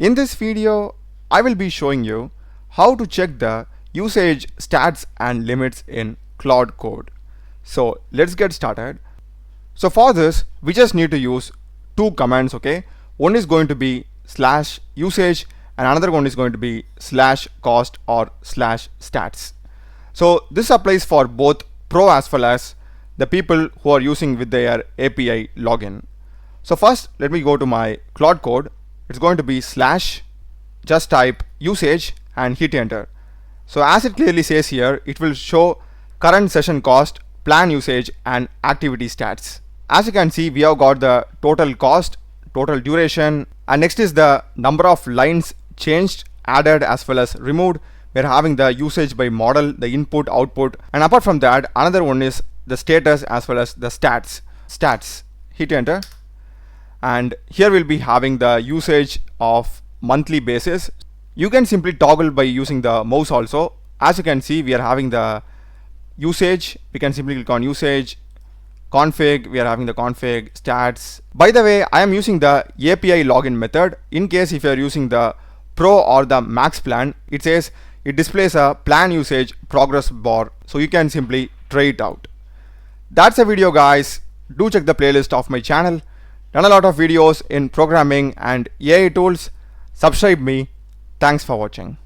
In this video, I will be showing you how to check the usage stats and limits in Claude Code. So let's get started. So for this, we just need to use two commands, okay? One is going to be /usage and another one is going to be /cost or /stats. So this applies for both pro as well as the people who are using with their API login. So first, let me go to my Claude Code. It's going to be / just type usage and hit enter. So as it clearly says here, it will show current session cost, plan usage and activity stats. As you can see, we have got the total cost, total duration, and next is the number of lines changed, added as well as removed. We're having the usage by model, the input, output, and apart from that, another one is the status as well as the stats. Hit enter. And here we'll be having the usage of monthly basis. You can simply toggle by using the mouse also. As you can see, we are having the usage. We can simply click on usage, config, we are having the config, stats. By the way, I am using the API login method. In case if you are using the pro or the max plan, it says it displays a plan usage progress bar, so you can simply try it out. That's a video, guys. Do check the playlist of my channel. Done a lot of videos in programming and AI tools. Subscribe me. Thanks for watching.